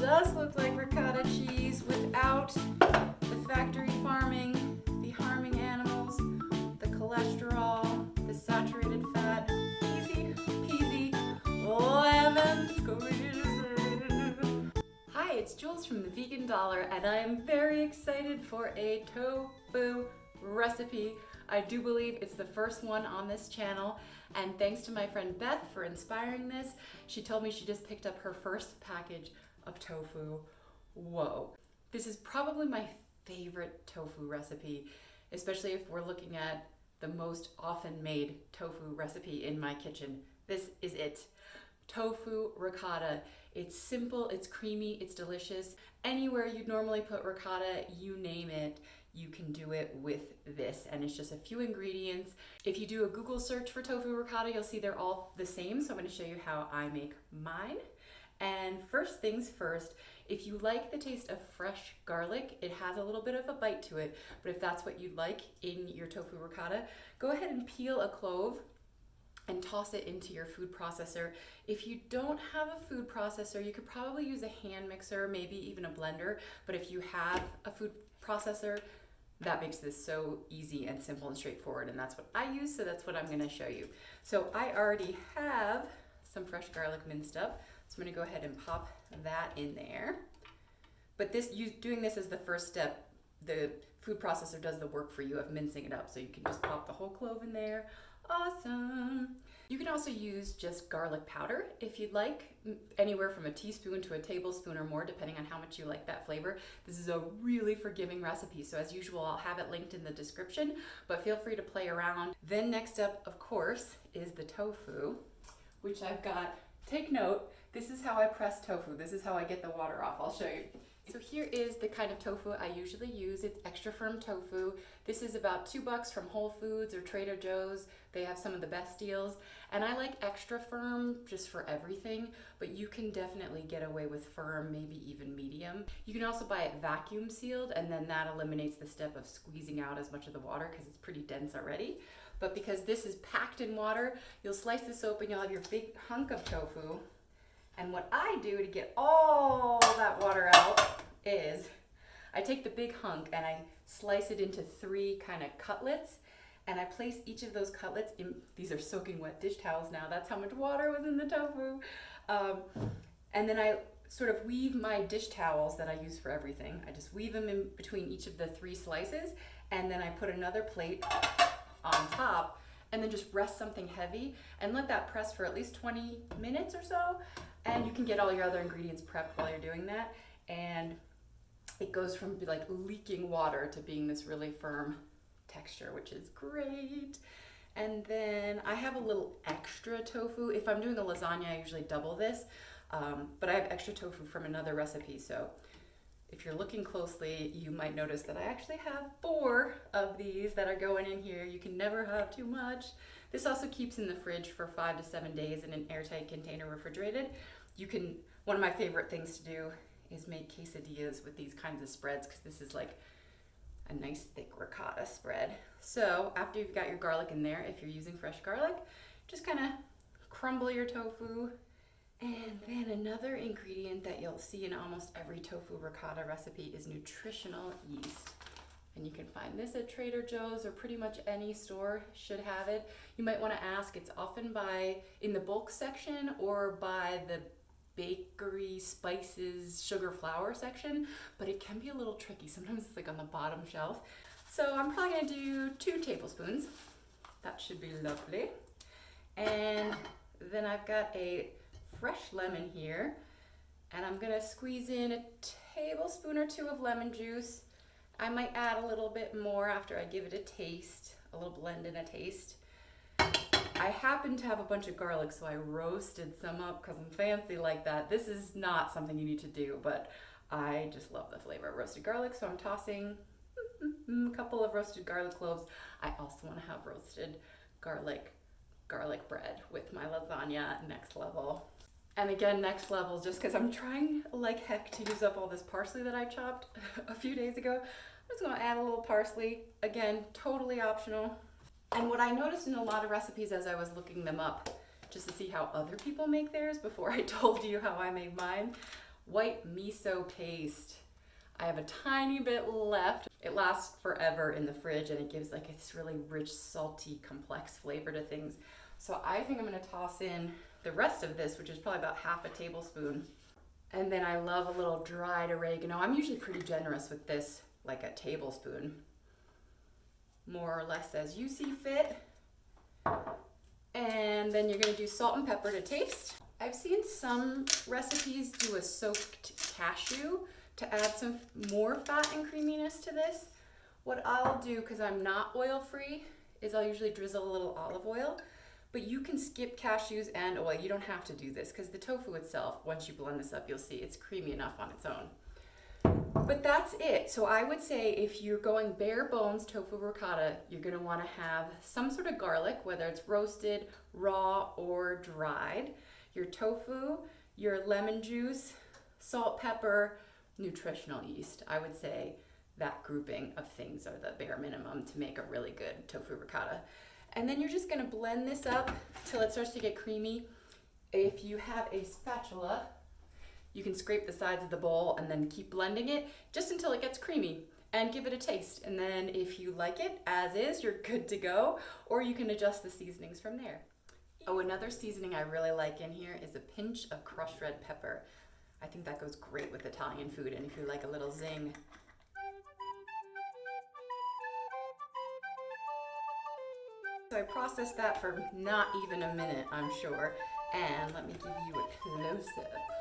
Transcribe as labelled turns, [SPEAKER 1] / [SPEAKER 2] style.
[SPEAKER 1] does look like ricotta cheese without the factory farming, the harming animals, the cholesterol, the saturated fat. Easy peasy lemon squeeze. Hi, it's Jules from the Vegan Dollar, and I'm very excited for a tofu recipe. I do believe it's the first one on this channel, and thanks to my friend Beth for inspiring this. She told me she just picked up her first package of tofu. Whoa. This is probably my favorite tofu recipe, especially if we're looking at the most often made tofu recipe in my kitchen. This is it. Tofu ricotta. It's simple, it's creamy, it's delicious. Anywhere you'd normally put ricotta, you name it, you can do it with this, and it's just a few ingredients. If you do a Google search for tofu ricotta, you'll see they're all the same, so I'm going to show you how I make mine. And first things first, if you like the taste of fresh garlic, it has a little bit of a bite to it, but if that's what you'd like in your tofu ricotta, go ahead and peel a clove and toss it into your food processor. If you don't have a food processor, you could probably use a hand mixer, maybe even a blender, but if you have a food processor, that makes this so easy and simple and straightforward, and that's what I use, so that's what I'm gonna show you. So I already have some fresh garlic minced up, so I'm gonna go ahead and pop that in there. But doing this is the first step. The food processor does the work for you of mincing it up, so you can just pop the whole clove in there. Awesome. You can also use just garlic powder if you'd like, anywhere from a teaspoon to a tablespoon or more, depending on how much you like that flavor. This is a really forgiving recipe, so as usual, I'll have it linked in the description, but feel free to play around. Then next up, of course, is the tofu, which I've got. Take note, this is how I press tofu. This is how I get the water off. I'll show you. So here is the kind of tofu I usually use. It's extra firm tofu. This is about $2 from Whole Foods or Trader Joe's. They have some of the best deals. And I like extra firm just for everything, but you can definitely get away with firm, maybe even medium. You can also buy it vacuum sealed, and then that eliminates the step of squeezing out as much of the water because it's pretty dense already. But because this is packed in water, you'll slice this open, you'll have your big hunk of tofu. And what I do to get all that water out is I take the big hunk and I slice it into 3 kind of cutlets, and I place each of those cutlets in, these are soaking wet dish towels now, that's how much water was in the tofu. And then I sort of weave my dish towels that I use for everything. I just weave them in between each of the 3 slices, and then I put another plate on top, and then just rest something heavy and let that press for at least 20 minutes or so. And you can get all your other ingredients prepped while you're doing that. And it goes from like leaking water to being this really firm texture, which is great. And then I have a little extra tofu. If I'm doing a lasagna, I usually double this, but I have extra tofu from another recipe. So if you're looking closely, you might notice that I actually have 4 of these that are going in here. You can never have too much. This also keeps in the fridge for 5 to 7 days in an airtight container, refrigerated. One of my favorite things to do is make quesadillas with these kinds of spreads, because this is like a nice thick ricotta spread. So after you've got your garlic in there, if you're using fresh garlic, just kind of crumble your tofu. And then another ingredient that you'll see in almost every tofu ricotta recipe is nutritional yeast. And you can find this at Trader Joe's, or pretty much any store should have it. You might want to ask, it's often in the bulk section or by the bakery, spices, sugar, flour section, but it can be a little tricky. Sometimes it's like on the bottom shelf. So I'm probably going to do 2 tablespoons. That should be lovely. And then I've got a fresh lemon here, and I'm gonna squeeze in a tablespoon or 2 of lemon juice. I might add a little bit more after I give it a taste, a little blend and a taste. I happen to have a bunch of garlic, so I roasted some up because I'm fancy like that. This is not something you need to do, but I just love the flavor of roasted garlic, so I'm tossing a couple of roasted garlic cloves. I also want to have roasted garlic bread with my lasagna. Next level. And again, next level, just because I'm trying like heck to use up all this parsley that I chopped a few days ago. I'm just gonna add a little parsley. Again, totally optional. And what I noticed in a lot of recipes as I was looking them up, just to see how other people make theirs before I told you how I made mine, white miso paste. I have a tiny bit left. It lasts forever in the fridge and it gives like this really rich, salty, complex flavor to things. So I think I'm gonna toss in the rest of this, which is probably about half a tablespoon. And then I love a little dried oregano. I'm usually pretty generous with this, like a tablespoon. More or less as you see fit. And then you're gonna do salt and pepper to taste. I've seen some recipes do a soaked cashew to add some more fat and creaminess to this. What I'll do, because I'm not oil-free, is I'll usually drizzle a little olive oil, but you can skip cashews and oil. You don't have to do this, because the tofu itself, once you blend this up, you'll see it's creamy enough on its own. But that's it. So I would say if you're going bare bones tofu ricotta, you're gonna wanna have some sort of garlic, whether it's roasted, raw, or dried, your tofu, your lemon juice, salt, pepper, nutritional yeast. I would say that grouping of things are the bare minimum to make a really good tofu ricotta. And then you're just gonna blend this up till it starts to get creamy. If you have a spatula, you can scrape the sides of the bowl and then keep blending it just until it gets creamy and give it a taste. And then if you like it as is, you're good to go, or you can adjust the seasonings from there. Oh, another seasoning I really like in here is a pinch of crushed red pepper. I think that goes great with Italian food, and if you like a little zing. So I processed that for not even a minute, I'm sure. And let me give you a close-up.